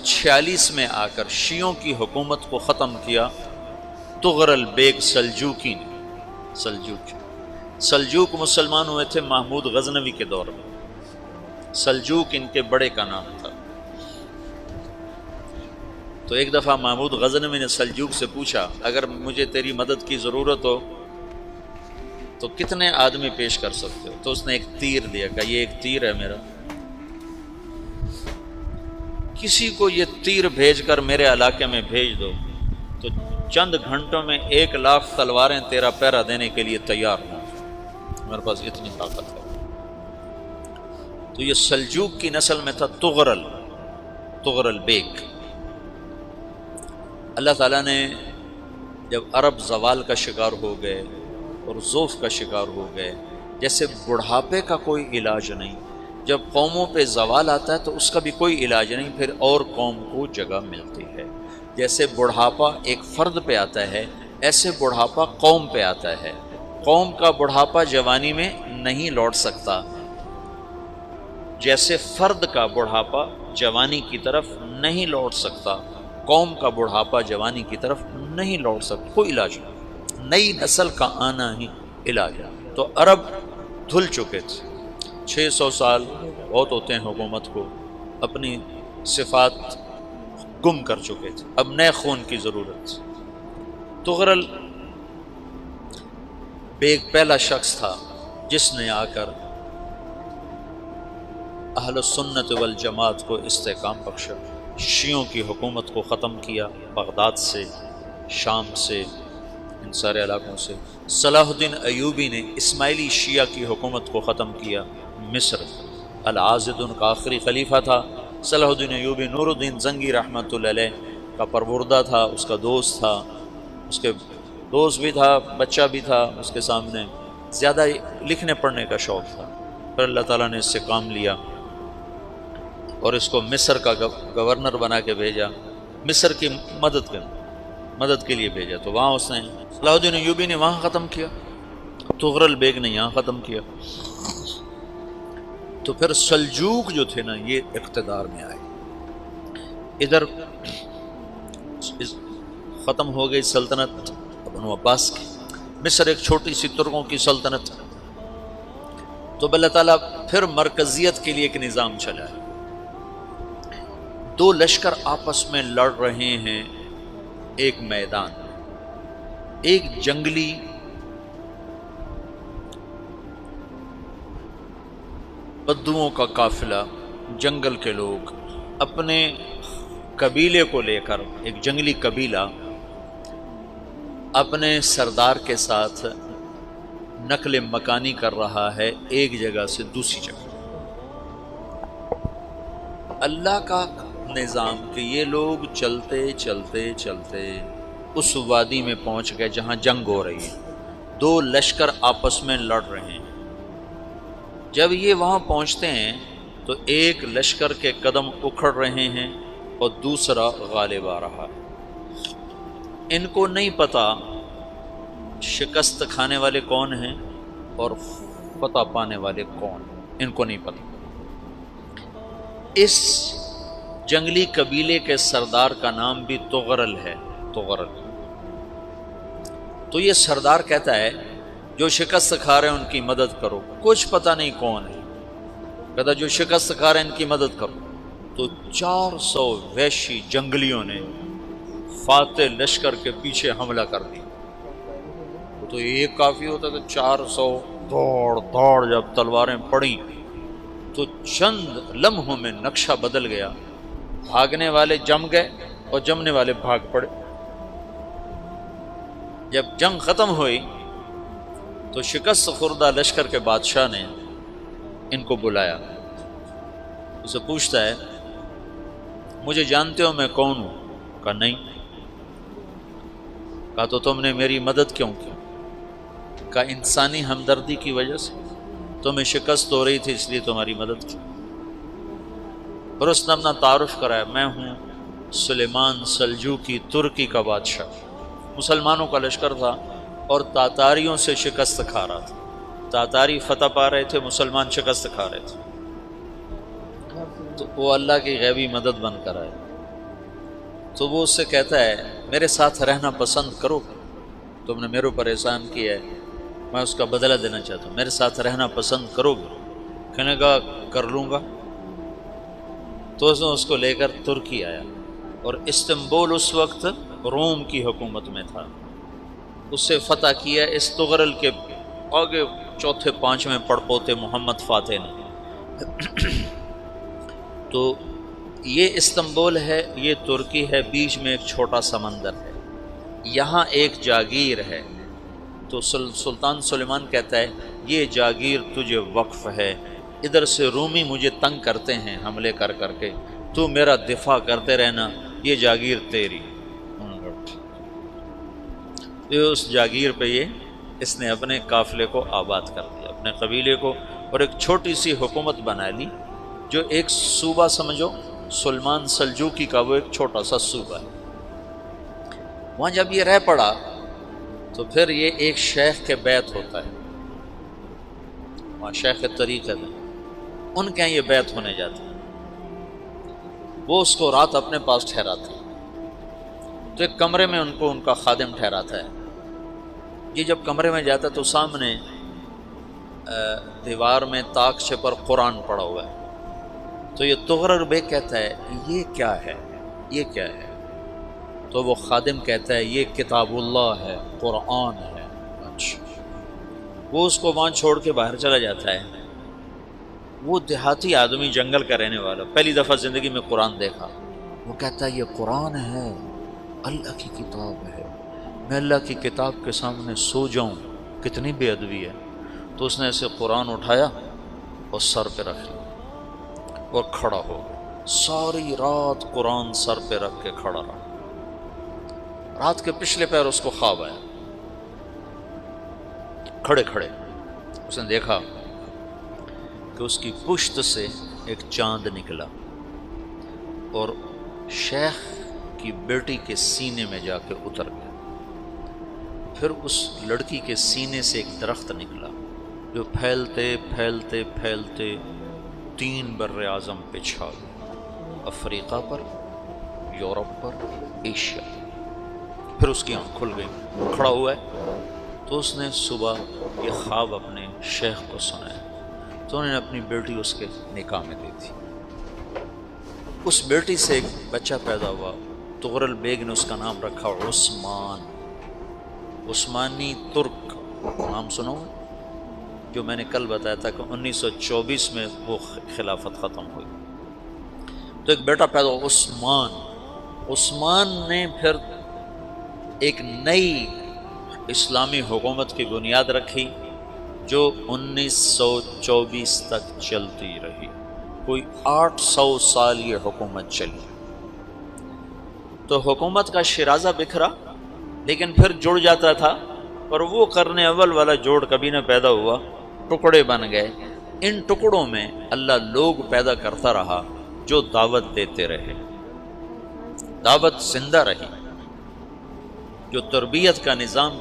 46 میں آ کر شیعوں کی حکومت کو ختم کیا تغرل بیگ سلجوکی نے۔ سلجوک مسلمان ہوئے تھے محمود غزنوی کے دور میں، سلجوک ان کے بڑے کا نام تھا۔ تو ایک دفعہ محمود غزنوی نے سلجوک سے پوچھا اگر مجھے تیری مدد کی ضرورت ہو تو کتنے آدمی پیش کر سکتے ہو؟ تو اس نے ایک تیر دیا، کہا یہ ایک تیر ہے میرا، کسی کو یہ تیر بھیج کر میرے علاقے میں بھیج دو تو چند گھنٹوں میں 1,00,000 تلواریں تیرا پیرا دینے کے لیے تیار ہوں، میرے پاس اتنی طاقت ہے۔ تو یہ سلجوک کی نسل میں تھا تغرل بیگ۔ اللہ تعالیٰ نے جب عرب زوال کا شکار ہو گئے اور ضعف کا شکار ہو گئے، جیسے بڑھاپے کا کوئی علاج نہیں، جب قوموں پہ زوال آتا ہے تو اس کا بھی کوئی علاج نہیں، پھر اور قوم کو جگہ ملتی ہے۔ جیسے بڑھاپا ایک فرد پہ آتا ہے، ایسے بڑھاپا قوم پہ آتا ہے۔ قوم کا بڑھاپا جوانی میں نہیں لوٹ سکتا، جیسے فرد کا بڑھاپا جوانی کی طرف نہیں لوٹ سکتا، قوم کا بڑھاپا جوانی کی طرف نہیں لوٹ سکتا، کوئی علاج نہیں، نئی نسل کا آنا ہی علاج ہے۔ تو عرب دھل چکے تھے، 600 سال بہت ہوتے ہیں حکومت کو، اپنی صفات گم کر چکے تھے، اب نئے خون کی ضرورت تھی۔ تغرل بیگ پہلا شخص تھا جس نے آ کر اہل السنت والجماعت کو استحکام بخشا، شیعوں کی حکومت کو ختم کیا، بغداد سے، شام سے، ان سارے علاقوں سے۔ صلاح الدین ایوبی نے اسماعیلی شیعہ کی حکومت کو ختم کیا، مصر۔ العاضد ان کا آخری خلیفہ تھا صلاح الدین ایوبی، نور الدین زنگی رحمۃ اللہ علیہ کا پروردہ تھا، اس کا دوست تھا، اس کے دوست بھی تھا، بچہ بھی تھا اس کے سامنے، زیادہ لکھنے پڑھنے کا شوق تھا۔ پھر اللہ تعالیٰ نے اس سے کام لیا اور اس کو مصر کا گورنر بنا کے بھیجا، مصر کی مدد کے لیے بھیجا، تو وہاں اس نے صلاح الدین ایوبی نے وہاں ختم کیا، تغرل بیگ نے یہاں ختم کیا۔ تو پھر سلجوک جو تھے نا یہ اقتدار میں آئے، ادھر ختم ہو گئی سلطنت بنو عباس کی، مصر ایک چھوٹی سی ترکوں کی سلطنت، تو اللہ تعالیٰ پھر مرکزیت کے لیے ایک نظام چلا ہے۔ دو لشکر آپس میں لڑ رہے ہیں ایک میدان، ایک جنگلی بدوؤں کا قافلہ، جنگل کے لوگ اپنے قبیلے کو لے کر، ایک جنگلی قبیلہ اپنے سردار کے ساتھ نقل مکانی کر رہا ہے ایک جگہ سے دوسری جگہ۔ اللہ کا نظام کہ یہ لوگ چلتے چلتے چلتے اس وادی میں پہنچ گئے جہاں جنگ ہو رہی ہے، دو لشکر آپس میں لڑ رہے ہیں۔ جب یہ وہاں پہنچتے ہیں تو ایک لشکر کے قدم اکھڑ رہے ہیں اور دوسرا غالب آ رہا ہے۔ ان کو نہیں پتہ شکست کھانے والے کون ہیں اور فتح پانے والے کون ہیں، ان کو نہیں پتہ۔ اس جنگلی قبیلے کے سردار کا نام بھی تغرل ہے، تغرل۔ تو یہ سردار کہتا ہے جو شکست کھا رہے ہیں ان کی مدد کرو، کچھ پتہ نہیں کون ہے، کہتا جو شکست کھا رہے ہیں ان کی مدد کرو۔ تو 400 وحشی جنگلیوں نے فاتح لشکر کے پیچھے حملہ کر دیا۔ تو ایک کافی ہوتا تو 400 دوڑ جب تلواریں پڑیں تو چند لمحوں میں نقشہ بدل گیا، بھاگنے والے جم گئے اور جمنے والے بھاگ پڑے۔ جب جنگ ختم ہوئی تو شکست خوردہ لشکر کے بادشاہ نے ان کو بلایا، اسے پوچھتا ہے مجھے جانتے ہو میں کون ہوں؟ کہا نہیں۔ کہا تو تم نے میری مدد کیوں کی؟ کہا انسانی ہمدردی کی وجہ سے، تمہیں شکست ہو رہی تھی اس لیے تمہاری مدد کی۔ اور اس نے اپنا تعارف کرایا، میں ہوں سلیمان سلجوکی، ترکی کا بادشاہ۔ مسلمانوں کا لشکر تھا اور تاتاریوں سے شکست کھا رہا تھا، تاتاری فتح پا رہے تھے، مسلمان شکست کھا رہے تھے۔ تو وہ اللہ کی غیبی مدد بن کر آئے، تو وہ اس سے کہتا ہے میرے ساتھ رہنا پسند کرو، تم نے میرے اوپر احسان کیا ہے، میں اس کا بدلہ دینا چاہتا ہوں، میرے ساتھ رہنا پسند کرو گے؟ کہنے کا کر لوں گا۔ تو اس کو لے کر ترکی آیا، اور استنبول اس وقت روم کی حکومت میں تھا، اس سے فتح کیا اس تغرل کے آگے چوتھے پانچویں پڑپوتے محمد فاتح نے۔ تو یہ استنبول ہے، یہ ترکی ہے، بیچ میں ایک چھوٹا سمندر ہے، یہاں ایک جاگیر ہے۔ تو سلطان سلیمان کہتا ہے یہ جاگیر تجھے وقف ہے، ادھر سے رومی مجھے تنگ کرتے ہیں حملے کر کر کے، تو میرا دفاع کرتے رہنا، یہ جاگیر تیری۔ اس جاگیر پہ اس نے اپنے قافلے کو آباد کر دیا، اپنے قبیلے کو، اور ایک چھوٹی سی حکومت بنا لی، جو ایک صوبہ سمجھو، سلمان سلجوقی کا وہ ایک چھوٹا سا صوبہ ہے۔ وہاں جب یہ رہ پڑا تو پھر یہ ایک شیخ کے بیت ہوتا ہے، وہاں شیخ طریقت ہے، ان کے یہاں یہ بیت ہونے جاتا ہے، وہ اس کو رات اپنے پاس ٹھہراتا ہے، تو ایک کمرے میں ان کا خادم ٹھہراتا ہے۔ یہ جب کمرے میں جاتا ہے تو سامنے دیوار میں تاکچے پر قرآن پڑا ہوا ہے، تو یہ تغرل بیگ کہتا ہے یہ کیا ہے، یہ کیا ہے؟ تو وہ خادم کہتا ہے یہ کتاب اللہ ہے، قرآن ہے۔ اچھا، وہ اس کو وہاں چھوڑ کے باہر چلا جاتا ہے۔ وہ دیہاتی آدمی، جنگل کا رہنے والا، پہلی دفعہ زندگی میں قرآن دیکھا، وہ کہتا ہے یہ قرآن ہے، اللہ کی کتاب ہے، میں اللہ کی کتاب کے سامنے سو جاؤں، کتنی بے ادبی ہے۔ تو اس نے ایسے قرآن اٹھایا اور سر پہ رکھ لیا اور کھڑا ہو گیا، ساری رات قرآن سر پہ رکھ کے کھڑا رہا۔ رات کے پچھلے پہر اس کو خواب آیا، کھڑے کھڑے اس نے دیکھا کہ اس کی پشت سے ایک چاند نکلا اور شیخ کی بیٹی کے سینے میں جا کے اتر گیا، پھر اس لڑکی کے سینے سے ایک درخت نکلا جو پھیلتے پھیلتے پھیلتے 3 بر اعظم پہ چھا گیا، افریقہ پر، یورپ پر، ایشیا۔ پھر اس کی آنکھ کھل گئی، کھڑا ہوا ہے، تو اس نے صبح یہ خواب اپنے شیخ کو سنایا، تو انہوں نے اپنی بیٹی اس کے نکاح میں دی تھی۔ اس بیٹی سے ایک بچہ پیدا ہوا، تغرل بیگ نے اس کا نام رکھا عثمان، عثمانی ترک نام سنو، جو میں نے کل بتایا تھا کہ 1924 میں وہ خلافت ختم ہوئی۔ تو ایک بیٹا پیدا ہوا عثمان۔ عثمان نے پھر ایک نئی اسلامی حکومت کی بنیاد رکھی جو 1924 تک چلتی رہی، کوئی 800 سال یہ حکومت چلی۔ تو حکومت کا شرازہ بکھرا لیکن پھر جڑ جاتا تھا، اور وہ قرن اول والا جوڑ کبھی نہ پیدا ہوا، ٹکڑے بن گئے۔ ان ٹکڑوں میں اللہ لوگ پیدا کرتا رہا جو دعوت دیتے رہے، دعوت زندہ رہی، جو تربیت کا نظام